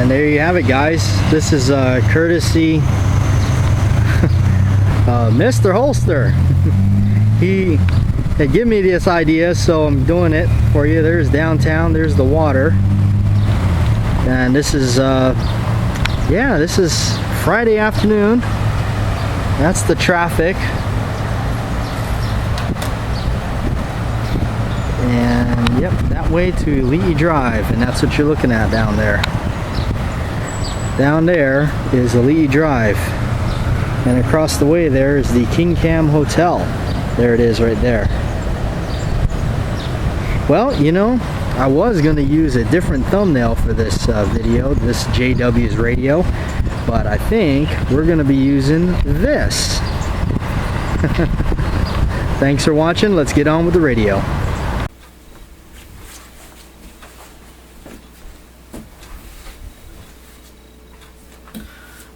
And there you have it, guys. This is courtesy Mr. Holster. He had given me this idea, so I'm doing it for you. There's downtown, there's the water, and this is yeah, this is Friday afternoon. That's the traffic, and yep, that way to Lee Drive, and that's what you're looking at down there. Down there is the Lee Drive, and across the way there is the King Cam Hotel. There it is right there. Well, you know, I was going to use a different thumbnail for this video, this JW's radio, but I think we're going to be using this. Thanks for watching. Let's get on with the radio.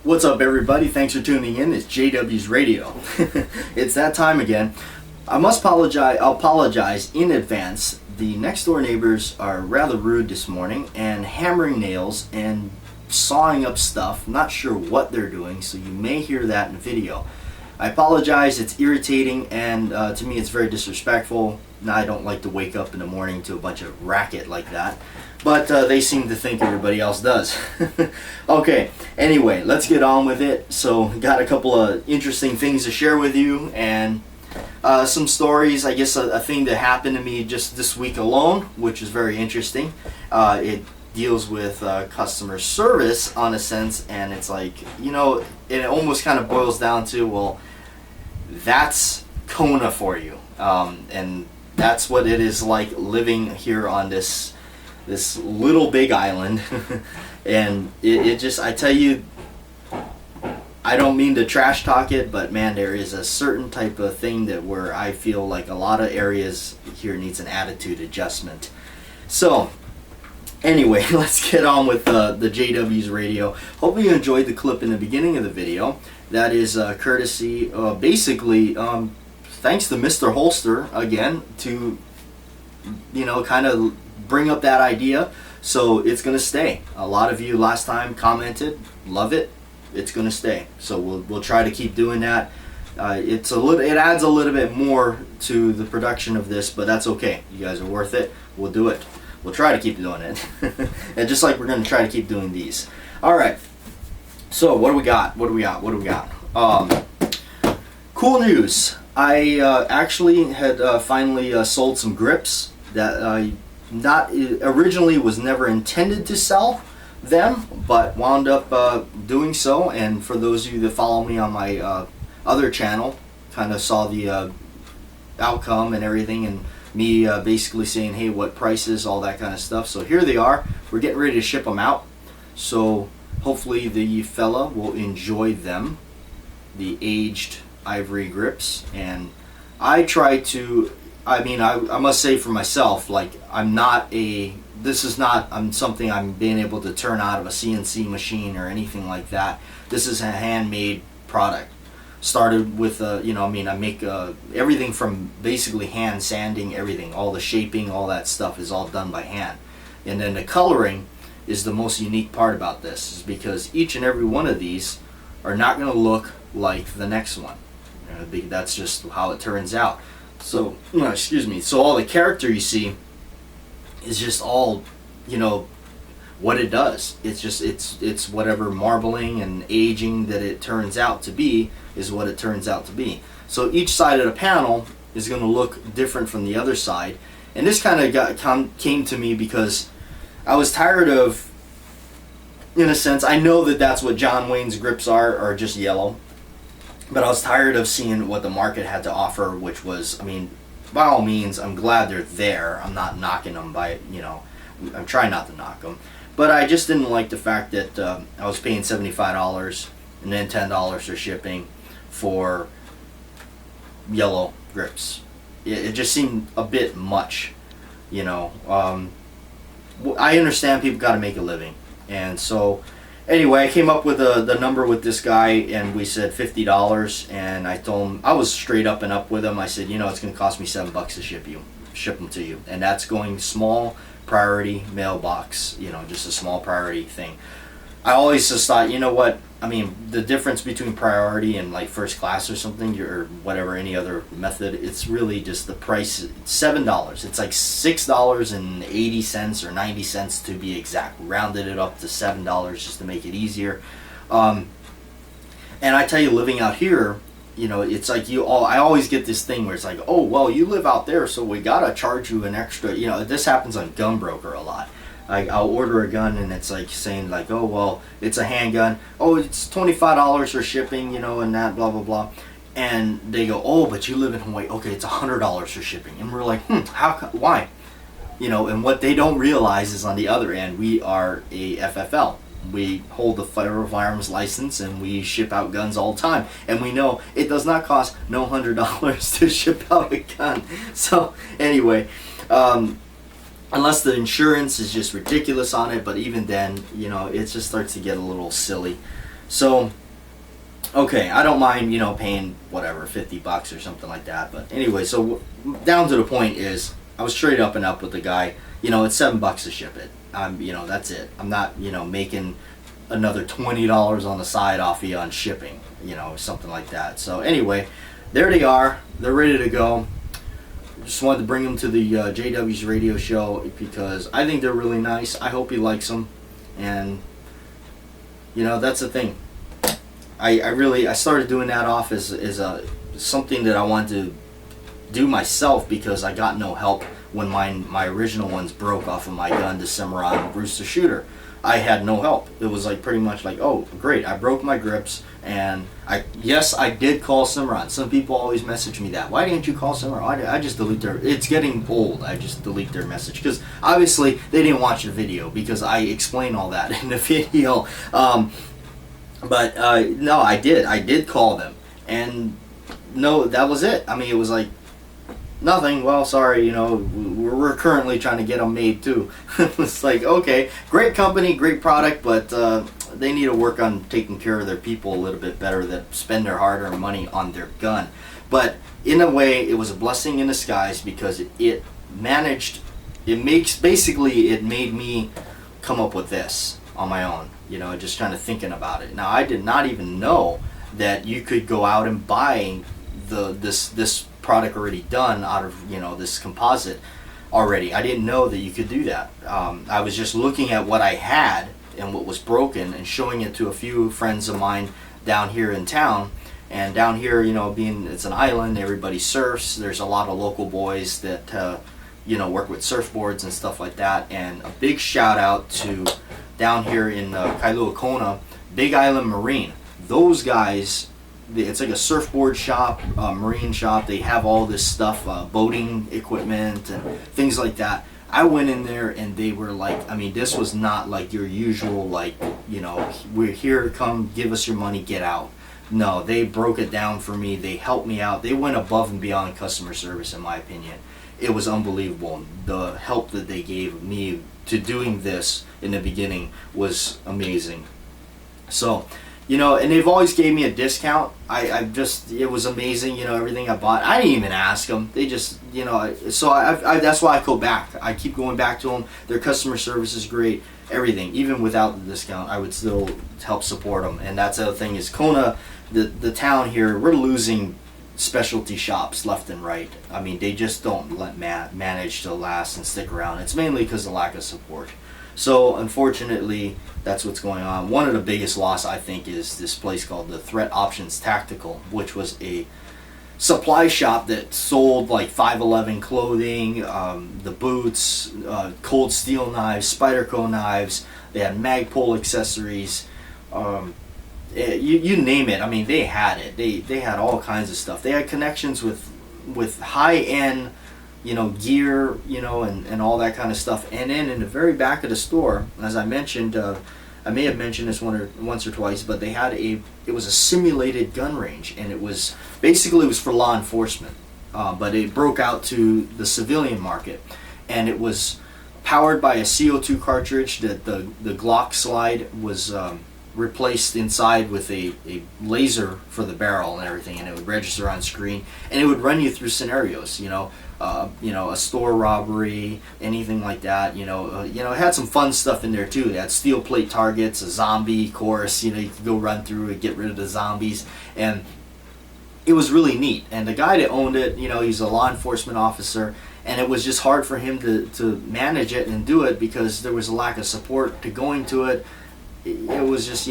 What's up, everybody? Thanks for tuning in. It's JW's Radio. It's that time again. I must apologize. I'll apologize in advance. The next door neighbors are rather rude this morning and hammering nails and sawing up stuff. I'm not sure what they're doing, so you may hear that in the video. I apologize. It's irritating, and to me it's very disrespectful. Now, I don't like to wake up in the morning to a bunch of racket like that, but they seem to think everybody else does. Okay, anyway, let's get on with it. So, got a couple of interesting things to share with you, and some stories. I guess a thing that happened to me just this week alone, which is very interesting. It deals with customer service on a sense, and it's like, you know, it almost kind of boils down to, well, that's Kona for you, and that's what it is like living here on this little big island. And it just, I tell you, I don't mean to trash talk it, but man, there is a certain type of thing that where I feel like a lot of areas here needs an attitude adjustment. So anyway, let's get on with the JW's radio. Hope you enjoyed the clip in the beginning of the video. That is courtesy, basically, thanks to Mr. Holster again to, you know, kind of bring up that idea. So it's gonna stay. A lot of you last time commented, love it. It's gonna stay. So we'll try to keep doing that. It adds a little bit more to the production of this, but that's okay. You guys are worth it. We'll do it. We'll try to keep doing it. And just like we're gonna try to keep doing these. All right. So what do we got? Cool news. I actually had finally sold some grips that originally was never intended to sell them, but wound up doing so. And for those of you that follow me on my other channel, kind of saw the outcome and everything, and me basically saying, hey, what prices, all that kind of stuff. So here they are. We're getting ready to ship them out. So hopefully the fella will enjoy them, the aged ivory grips. And I try to, I mean, I must say for myself, like, this is not something I'm being able to turn out of a CNC machine or anything like that. This is a handmade product. Started with, you know, I mean, I make everything from basically hand sanding, everything, all the shaping, all that stuff is all done by hand. And then the coloring is the most unique part about this, is because each and every one of these are not going to look like the next one. That's just how it turns out. So, excuse me. So all the character you see is just all, you know, what it does. It's just, it's whatever marbling and aging that it turns out to be is what it turns out to be. So each side of the panel is going to look different from the other side. And this kind of came to me because I was tired of, in a sense, I know that that's what John Wayne's grips are just yellow. But I was tired of seeing what the market had to offer, which was, I mean, by all means, I'm glad they're there. I'm not knocking them by, you know, I'm trying not to knock them. But I just didn't like the fact that I was paying $75 and then $10 for shipping for yellow grips. It just seemed a bit much, you know. I understand people got to make a living. And so anyway, I came up with the number with this guy, and we said $50, and I told him, I was straight up and up with him. I said, you know, it's going to cost me $7 to ship them to you, and that's going small priority mailbox, you know, just a small priority thing. I always just thought, you know what? I mean, the difference between priority and like first class or something, or whatever, any other method, it's really just the price. $7. It's like $6.80 or 90 cents to be exact. Rounded it up to $7 just to make it easier. And I tell you, living out here, you know, it's like I always get this thing where it's like, oh, well, you live out there, so we gotta charge you an extra. You know, this happens on Gun Broker a lot. I'll order a gun and it's like saying like, oh, well, it's a handgun. Oh, it's $25 for shipping, you know, and that, blah, blah, blah. And they go, oh, but you live in Hawaii. Okay, it's $100 for shipping. And we're like, why? You know, and what they don't realize is on the other end, we are a FFL. We hold the federal firearms license and we ship out guns all the time. And we know it does not cost no $100 to ship out a gun. So anyway, unless the insurance is just ridiculous on it, but even then, you know, it just starts to get a little silly. So, okay, I don't mind, you know, paying whatever, $50 or something like that. But anyway, so down to the point is, I was straight up and up with the guy. You know, it's $7 to ship it. You know, that's it. I'm not, you know, making another $20 on the side off of you on shipping, you know, something like that. So anyway, there they are. They're ready to go. Just wanted to bring them to the JW's radio show because I think they're really nice. I hope he likes them, and you know, that's the thing. I started doing that off as a something that I wanted to do myself because I got no help when my original ones broke off of my gun, the Cimarron Rooster Shooter. I had no help. It was like pretty much like, oh great, I broke my grips, and I did call Cimarron. Some people always message me that. Why didn't you call Cimarron? I just delete their. It's getting old. I just delete their message because obviously they didn't watch the video because I explain all that in the video. But no, I did call them, and no, that was it. I mean, it was like nothing. Well, sorry, you know, we're currently trying to get them made too. It's like, okay, great company, great product, but they need to work on taking care of their people a little bit better that spend their hard-earned money on their gun. But in a way, it was a blessing in disguise because it made me come up with this on my own, you know, just kind of thinking about it. Now, I did not even know that you could go out and buy this product already done out of, you know, this composite already. I didn't know that you could do that. I was just looking at what I had and what was broken and showing it to a few friends of mine down here in town. And down here, you know, being it's an island, everybody surfs. There's a lot of local boys that you know, work with surfboards and stuff like that. And a big shout out to down here in Kailua Kona, Big Island Marine. Those guys, it's like a surfboard shop, marine shop. They have all this stuff, boating equipment and things like that. I went in there and they were like, I mean, this was not like your usual, like, you know, we're here, come give us your money, get out. No, they broke it down for me. They helped me out. They went above and beyond customer service, in my opinion. It was unbelievable. The help that they gave me to doing this in the beginning was amazing. So, you know, and they've always gave me a discount. It was amazing, you know, everything I bought. I didn't even ask them. They just, you know, so that's why I go back. I keep going back to them. Their customer service is great, everything. Even without the discount, I would still help support them. And that's the other thing is Kona, the town here, we're losing specialty shops left and right. I mean, they just don't manage to last and stick around. It's mainly because of lack of support. So unfortunately, that's what's going on. One of the biggest loss, I think, is this place called the Threat Options Tactical, which was a supply shop that sold like 511 clothing, the boots, cold steel knives, Spyderco knives. They had Magpul accessories. You name it. I mean, they had it. They had all kinds of stuff. They had connections with high-end, you know, gear, you know, and all that kind of stuff. And then in the very back of the store, as I mentioned, I may have mentioned this once or twice, but they had it was a simulated gun range, and it was for law enforcement, but it broke out to the civilian market, and it was powered by a CO2 cartridge that the Glock slide was replaced inside with a laser for the barrel and everything, and it would register on screen, and it would run you through scenarios, you know. a store robbery, anything like that. It had some fun stuff in there too. It had steel plate targets, a zombie course. You could go run through and get rid of the zombies, and it was really neat. And the guy that owned it, he's a law enforcement officer, and it was just hard for him to manage it and do it because there was a lack of support to going to it. It was just,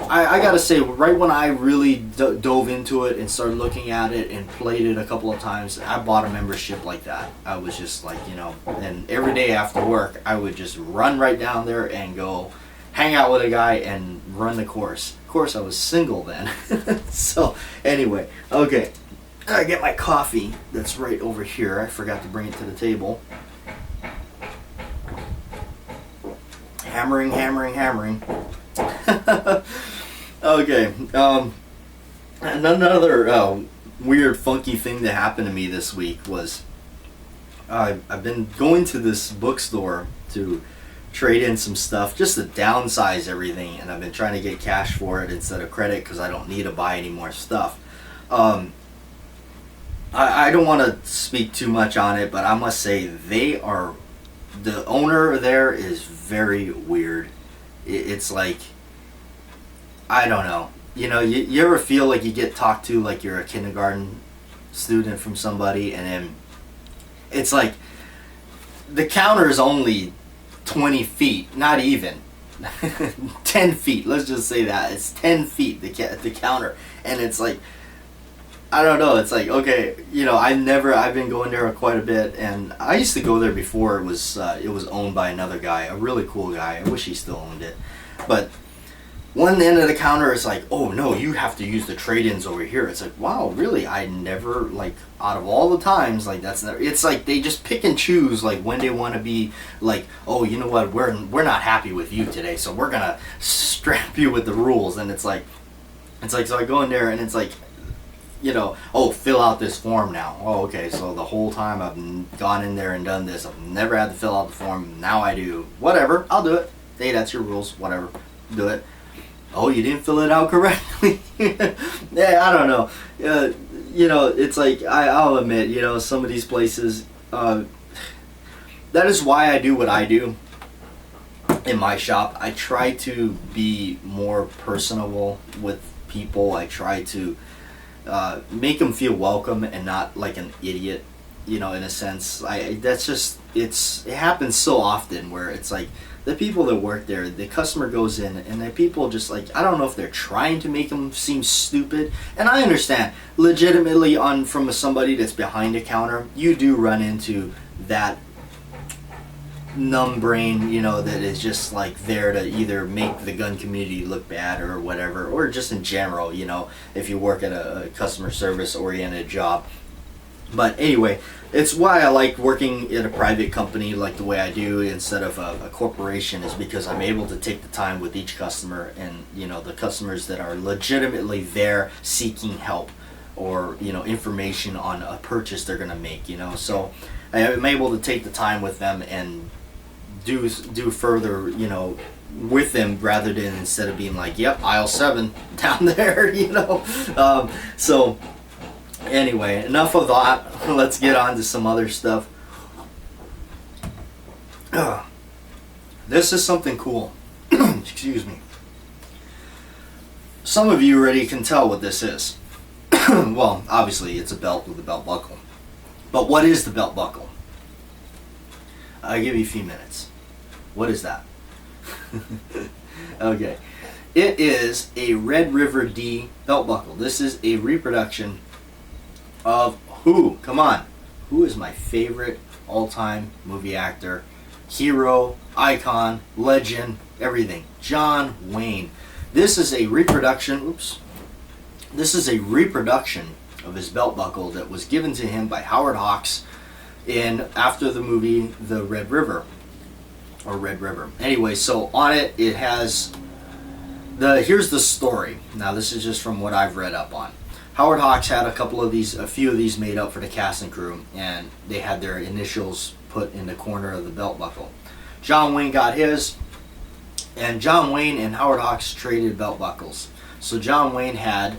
I gotta say, right when I really dove into it and started looking at it and played it a couple of times, I bought a membership like that. I was just like, and every day after work, I would just run right down there and go hang out with a guy and run the course. Of course, I was single then. So, anyway, okay. I get my coffee that's right over here. I forgot to bring it to the table. Hammering, hammering, hammering. Okay. Another weird, funky thing that happened to me this week was I've been going to this bookstore to trade in some stuff just to downsize everything, and I've been trying to get cash for it instead of credit because I don't need to buy any more stuff. I don't want to speak too much on it, but I must say the owner there is very weird. It's like, I don't know. You ever feel like you get talked to like you're a kindergarten student from somebody, and then it's like the counter is only 20 feet, not even 10 feet. Let's just say that it's 10 feet the counter, and it's like, I don't know. It's like, okay, I've been going there quite a bit, and I used to go there before it was owned by another guy, a really cool guy. I wish he still owned it, but one end of the counter is like, oh no, you have to use the trade-ins over here. It's like, wow, really? I never, like, out of all the times, like, that's never. It's like they just pick and choose, like, when they want to be like, oh, you know what? We're not happy with you today, so we're gonna strap you with the rules. And it's like, so I go in there and it's like, oh, fill out this form now. Oh, okay, so the whole time I've gone in there and done this, I've never had to fill out the form. Now I do. Whatever, I'll do it. Hey, that's your rules. Whatever, do it. Oh, you didn't fill it out correctly. Yeah, I don't know. It's like, I'll admit, some of these places, that is why I do what I do in my shop. I try to be more personable with people. I try to make them feel welcome and not like an idiot, in a sense. It happens so often where it's like the people that work there, the customer goes in and the people just like, I don't know if they're trying to make them seem stupid. And I understand, legitimately, from somebody that's behind a counter, you do run into that numb brain, that is just like there to either make the gun community look bad or whatever, or just in general, if you work at a customer service oriented job. But anyway, it's why I like working at a private company like the way I do instead of a corporation, is because I'm able to take the time with each customer, and the customers that are legitimately there seeking help or information on a purchase they're going to make, so I'm able to take the time with them and do further, with them, rather than instead of being like, yep, aisle 7 down there, so anyway, enough of that. Let's get on to some other stuff. This is something cool. Excuse me. Some of you already can tell what this is. Well, obviously it's a belt with a belt buckle. But what is the belt buckle? I'll give you a few minutes. What is that? Okay. It is a Red River D belt buckle. This is a reproduction of who? Come on. Who is my favorite all-time movie actor? Hero, icon, legend, everything. John Wayne. This is a reproduction, This is a reproduction of his belt buckle that was given to him by Howard Hawks after the movie The Red River. Or Red River. Anyway, so on it, it has here's the story. Now this is just from what I've read up on. Howard Hawks had a few of these made up for the cast and crew, and they had their initials put in the corner of the belt buckle. John Wayne got his, and John Wayne and Howard Hawks traded belt buckles. So John Wayne had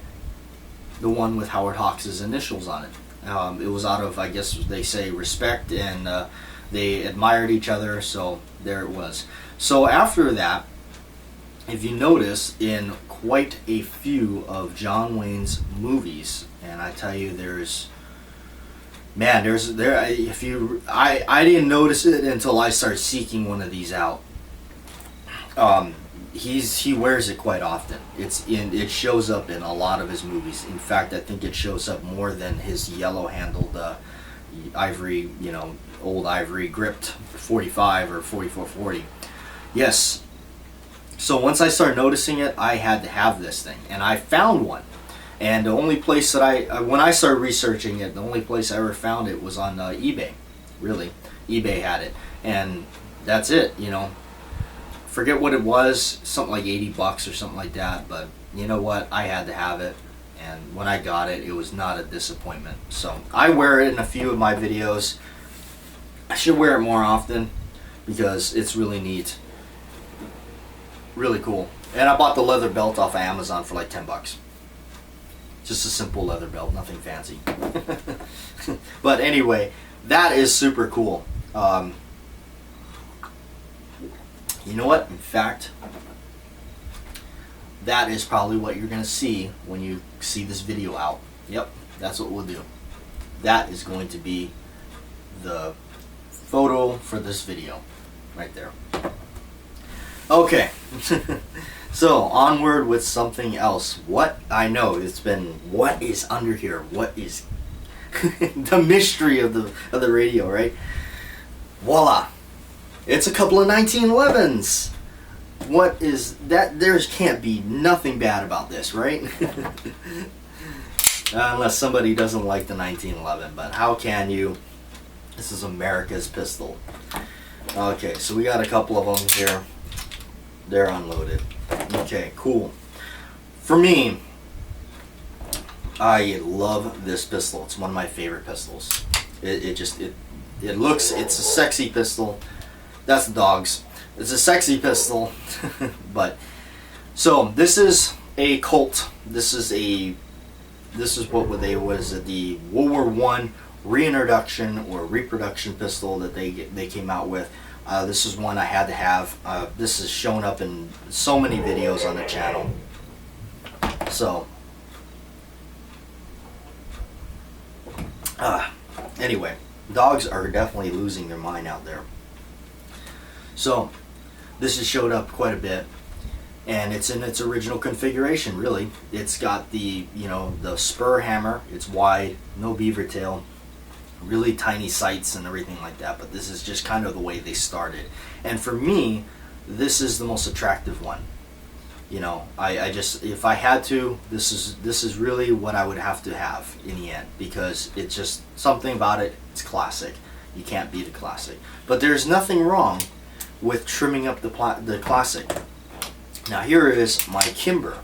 the one with Howard Hawks' initials on it. It was out of, I guess they say, respect, and they admired each other, so there it was. So after that, if you notice, in quite a few of John Wayne's movies, and I tell you, I didn't notice it until I started seeking one of these out. He wears it quite often. It shows up in a lot of his movies. In fact, I think it shows up more than his yellow-handled ivory, old ivory gripped 45 or 4440. Yes. So once I started noticing it, I had to have this thing, and I found one. And the only place that when I started researching it, the only place I ever found it was on eBay. Really, eBay had it, and that's it. Forget what it was, something like $80 or something like that. But you know what? I had to have it, and when I got it, it was not a disappointment. So I wear it in a few of my videos. I should wear it more often because it's really neat, really cool. And I bought the leather belt off of Amazon for like $10. Just a simple leather belt, nothing fancy. But anyway, that is super cool. You know what? In fact, that is probably what you're going to see when you see this video out. Yep, that's what we'll do. That is going to be the photo for this video right there. Okay. So onward with something else. What is under here? What is the mystery of the radio, right? Voila. It's a couple of 1911s. What is that? There can't be nothing bad about this, right? Unless somebody doesn't like the 1911, but how can you? This is America's pistol. Okay, so we got a couple of them here. They're unloaded. Okay, cool. For me, I love this pistol. It's one of my favorite pistols. It's a sexy pistol. That's the dogs. It's a sexy pistol. But so this is a Colt. This is what they was the World War I reintroduction or reproduction pistol that they came out with. This is one I had to have. This is shown up in so many videos on the channel. So, anyway, dogs are definitely losing their mind out there. So, this has showed up quite a bit, and it's in its original configuration. Really, it's got the spur hammer. It's wide, no beaver tail. Really tiny sights and everything like that, but this is just kind of the way they started. And for me, this is the most attractive one. I just, if I had to, this is really what I would have to have in the end, because it's just something about it. It's classic. You can't beat a classic. But there's nothing wrong with trimming up the classic. Now here is my Kimber.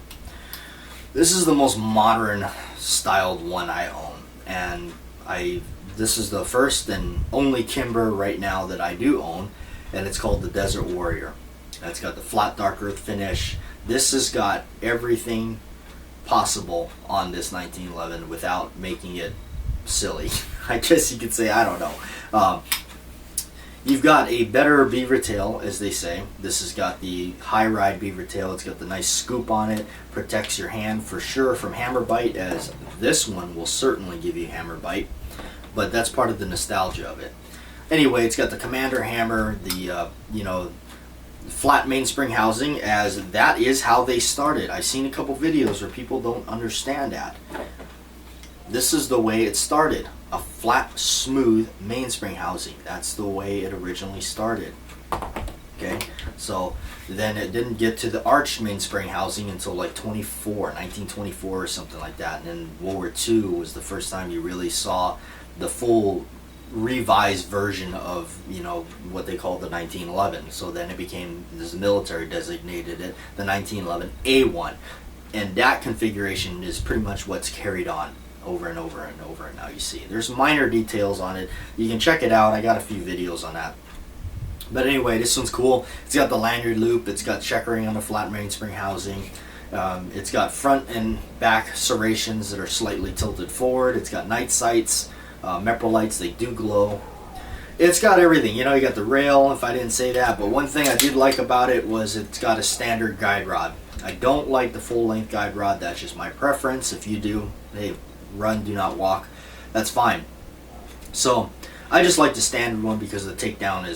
This is the most modern styled one I own, and this is the first and only Kimber right now that I do own, and it's called the Desert Warrior. It's got the flat dark earth finish. This has got everything possible on this 1911 without making it silly. I guess you could say, I don't know. You've got a better beaver tail, as they say. This has got the high ride beaver tail. It's got the nice scoop on it. Protects your hand for sure from hammer bite, as this one will certainly give you hammer bite. But that's part of the nostalgia of it. Anyway, it's got the commander hammer, the flat mainspring housing, as that is how they started. I've seen a couple videos where people don't understand that. This is the way it started. A flat, smooth mainspring housing. That's the way it originally started. Okay, so then it didn't get to the arched mainspring housing until like 1924 or something like that. And then World War II was the first time you really saw the full revised version of what they called the 1911. So then it became, the military designated it the 1911 A1, and that configuration is pretty much what's carried on over and over and over. And now you see there's minor details on it. You can check it out. I got a few videos on that. But anyway, this one's cool. It's got the lanyard loop. It's got checkering on the flat mainspring housing. It's got front and back serrations that are slightly tilted forward. It's got night sights, MEPRO lights, they do glow. It's got everything, you know. You got the rail, if I didn't say that, but one thing I did like about it was it's got a standard guide rod. I don't like the full-length guide rod. That's just my preference. If you do, hey, run, do not walk, that's fine. So I just like the standard one because the takedown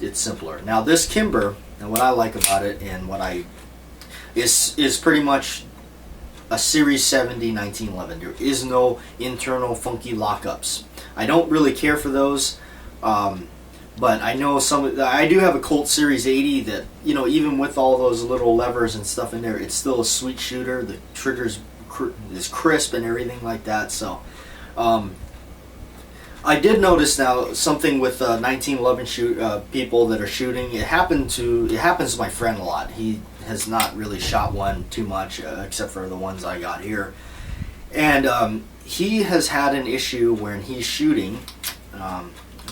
it's simpler. Now this Kimber, and what I like about it, and what I is pretty much a Series 70 1911. There is no internal funky lockups. I don't really care for those. But I know I do have a Colt Series 80 that, you know, even with all those little levers and stuff in there, it's still a sweet shooter. The trigger's is crisp and everything like that. So I did notice now something with 1911 people that are shooting. It happens to my friend a lot. He has not really shot one too much, except for the ones I got here, and he has had an issue when he's shooting.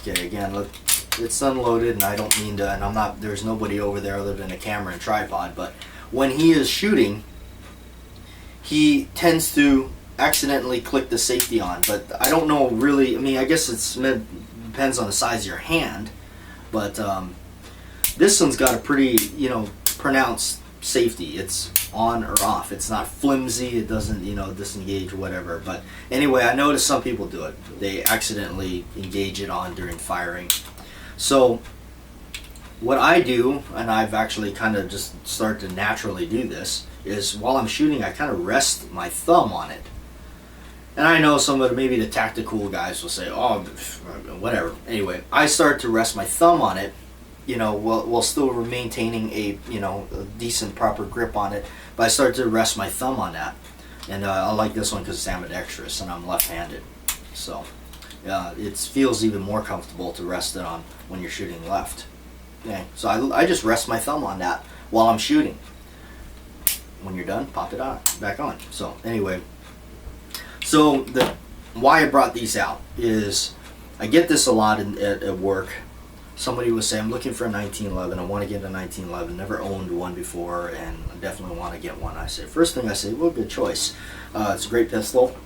Okay, again, look, it's unloaded, and I don't mean to, and I'm not, there's nobody over there other than a camera and tripod, but when he is shooting, he tends to accidentally click the safety on, but I don't know really, I mean, I guess it depends on the size of your hand, but this one's got a pretty, you know, pronounced safety. It's on or off. It's not flimsy. It doesn't, you know, disengage or whatever. But anyway, I noticed some people do it. They accidentally engage it on during firing. So what I do, and I've actually kind of just started to naturally do this, is while I'm shooting, I kind of rest my thumb on it. And I know some of maybe the tactical guys will say, oh, whatever. Anyway, I start to rest my thumb on it, you know, while still maintaining a, you know, a decent proper grip on it. But I start to rest my thumb on that. And I like this one because it's ambidextrous and I'm left-handed. So it feels even more comfortable to rest it on when you're shooting left. Okay, so I just rest my thumb on that while I'm shooting. When you're done, pop it on, back on. So anyway, so why I brought these out is I get this a lot at work. Somebody would say, I'm looking for a 1911. I want to get a 1911. Never owned one before, and I definitely want to get one. I say, first thing I say, well, good choice. It's a great pistol.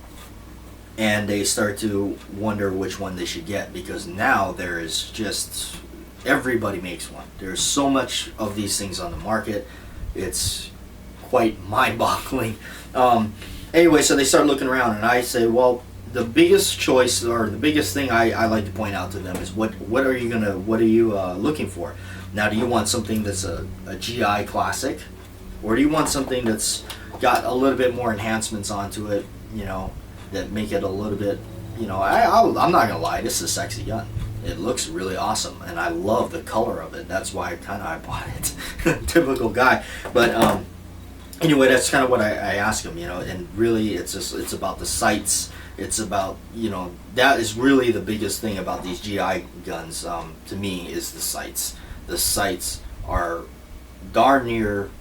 And they start to wonder which one they should get, because now there is just, everybody makes one. There's so much of these things on the market. It's quite mind-boggling. Anyway, so they start looking around, and I say, well, the biggest choice, or the biggest thing I like to point out to them is what are you looking for? Now, do you want something that's a GI classic, or do you want something that's got a little bit more enhancements onto it, you know, that make it a little bit, you know, I'm not gonna lie, this is a sexy gun. It looks really awesome, and I love the color of it. That's why I bought it. Typical guy, but anyway, that's kind of what I ask them, you know, and really it's about the sights. It's about, you know, that is really the biggest thing about these GI guns, to me, is the sights. The sights are darn near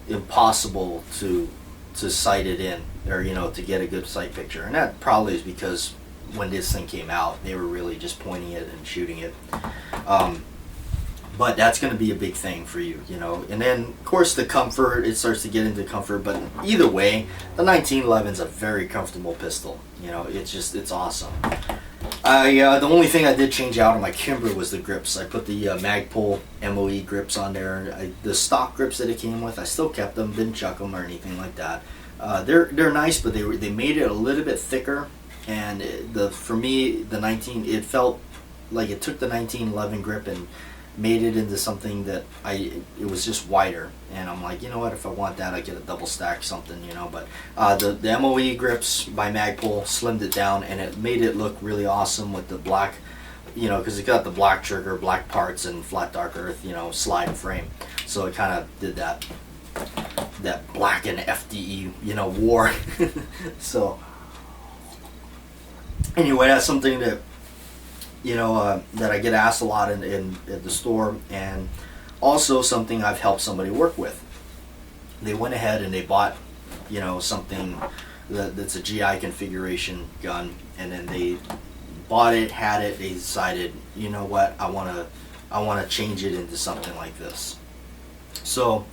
impossible to sight it in, or, you know, to get a good sight picture. And that probably is because when this thing came out, they were really just pointing it and shooting it. But that's going to be a big thing for you, you know. And then, of course, the comfort, it starts to get into comfort. But either way, the 1911 is a very comfortable pistol. You know, it's awesome. The only thing I did change out on my Kimber was the grips. I put the Magpul MOE grips on there. The stock grips that it came with, I still kept them, didn't chuck them or anything like that. They're nice, but they made it a little bit thicker. And for me, it felt like it took the 1911 grip and made it into something that it was just wider, and I'm like, you know what, if I want that, I get a double stack something, you know. But the MOE grips by Magpul slimmed it down, and it made it look really awesome with the black, you know, because it got the black trigger, black parts, and flat dark earth, you know, slide frame. So it kind of did that black and FDE, you know, war. So anyway, that's something that, you know, that I get asked a lot at the store, and also something I've helped somebody work with. They went ahead and they bought, you know, something that's a GI configuration gun, and then they bought it, had it, they decided, you know what, I want to change it into something like this. So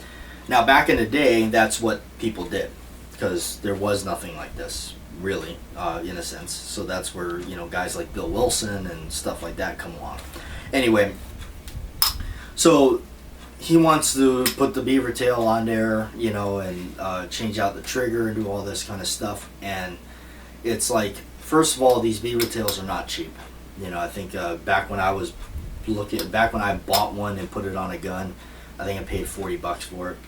Now, back in the day, that's what people did, because there was nothing like this, really, in a sense. So that's where, you know, guys like Bill Wilson and stuff like that come along. Anyway, so he wants to put the beaver tail on there, you know, and change out the trigger and do all this kind of stuff. And it's like, first of all, these beaver tails are not cheap. You know, I think back when I bought one and put it on a gun, I think I paid $40 for it.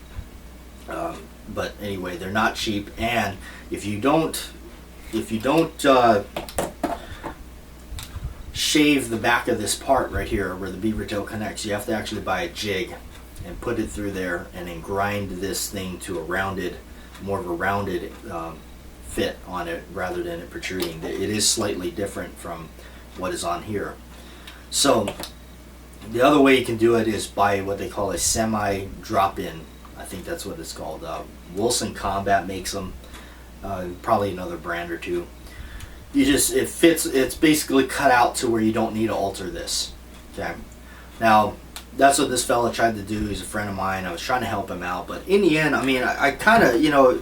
But anyway, they're not cheap, and if you don't shave the back of this part right here where the beaver tail connects, you have to actually buy a jig and put it through there, and then grind this thing to more of a rounded fit on it rather than it protruding. It is slightly different from what is on here. So the other way you can do it is by what they call a semi drop-in. I think that's what it's called. Wilson Combat makes them. Probably another brand or two. It fits. It's basically cut out to where you don't need to alter this. Okay. Now that's what this fella tried to do. He's a friend of mine. I was trying to help him out, but in the end, I mean, I kind of, you know,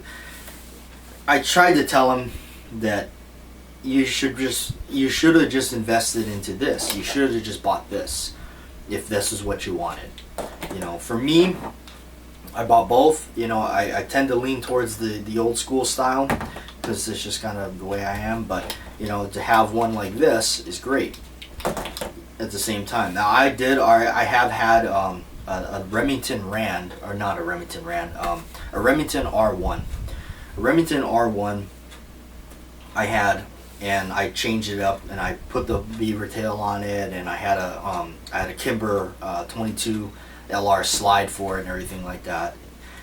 I tried to tell him that you should have just invested into this. You should have just bought this if this is what you wanted. You know, for me, I bought both. You know, I tend to lean towards the old school style because it's just kind of the way I am. But, you know, to have one like this is great at the same time. Now, I have had a Remington Rand, or not a Remington Rand, a Remington R1. A Remington R1 I had, and I changed it up, and I put the beaver tail on it, and I had a Kimber 22 LR slide for it and everything like that.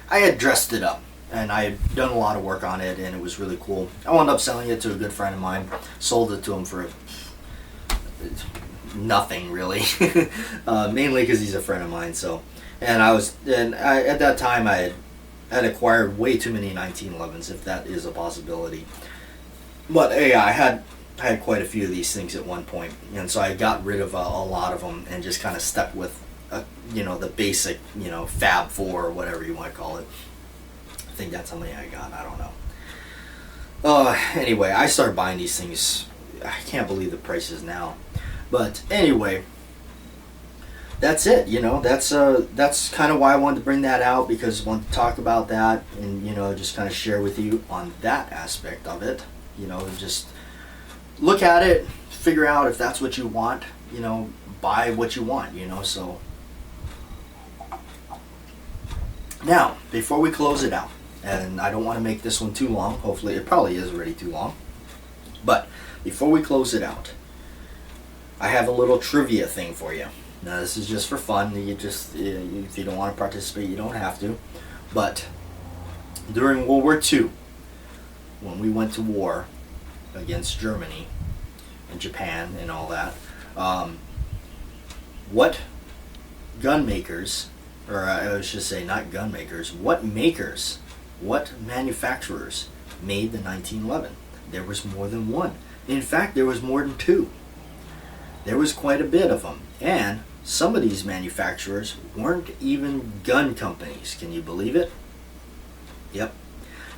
I had dressed it up, and I had done a lot of work on it, and it was really cool. I wound up selling it to a good friend of mine, sold it to him for nothing really, mainly because he's a friend of mine. So, and at that time I had acquired way too many 1911s, if that is a possibility. But yeah, I had quite a few of these things at one point, and so I got rid of a lot of them and just kind of stuck with you know, the basic, you know, Fab 4 or whatever you want to call it. I think that's how many I got. I don't know. Anyway, I started buying these things. I can't believe the prices now. But anyway, that's it. You know, that's kind of why I wanted to bring that out, because I wanted to talk about that and, you know, just kind of share with you on that aspect of it. You know, just look at it, figure out if that's what you want. You know, buy what you want. You know, so. Now, before we close it out, and I don't want to make this one too long, hopefully it probably is already too long, but before we close it out, I have a little trivia thing for you. Now, this is just for fun. If you don't want to participate, you don't have to. But during World War II, when we went to war against Germany and Japan and all that, what gun makers, or I should say not gun makers, what manufacturers made the 1911? There was more than one. In fact, there was more than two. There was quite a bit of them. And some of these manufacturers weren't even gun companies. Can you believe it? Yep.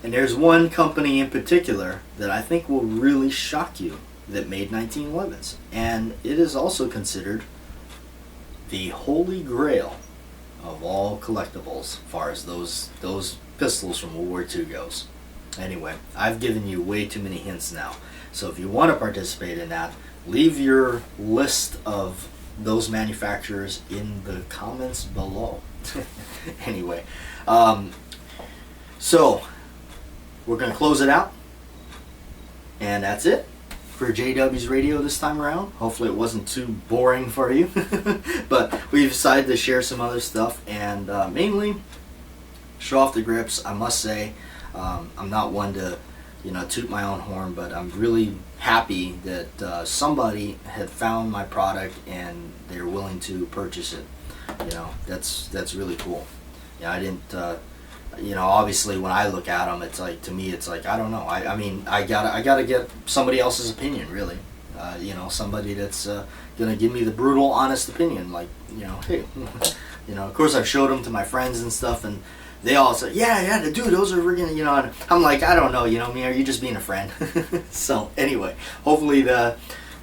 And there's one company in particular that I think will really shock you that made 1911s. And it is also considered the holy grail of all collectibles as far as those pistols from World War II goes. Anyway, I've given you way too many hints now. So if you want to participate in that, leave your list of those manufacturers in the comments below. Anyway, so we're going to close it out. And that's it for JW's Radio this time around. Hopefully it wasn't too boring for you. But we decided to share some other stuff and mainly show off the grips. I must say, I'm not one to, you know, toot my own horn, but I'm really happy that somebody had found my product and they're willing to purchase it. You know, that's really cool. Yeah, I didn't, you know, obviously when I look at them, it's like, to me, it's like, I don't know. I mean, I gotta get somebody else's opinion, really. You know, somebody that's gonna give me the brutal, honest opinion. Like, you know, hey, you know, of course I've showed them to my friends and stuff, and they all said, yeah, dude, those are freaking, you know. And I'm like, I don't know, you know, me, are you just being a friend? So anyway, hopefully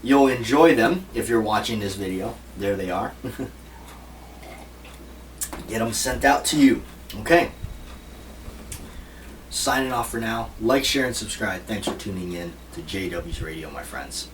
you'll enjoy them if you're watching this video. There they are. Get them sent out to you. Okay. Signing off for now. Like, share, and subscribe. Thanks for tuning in to JW's Radio, my friends.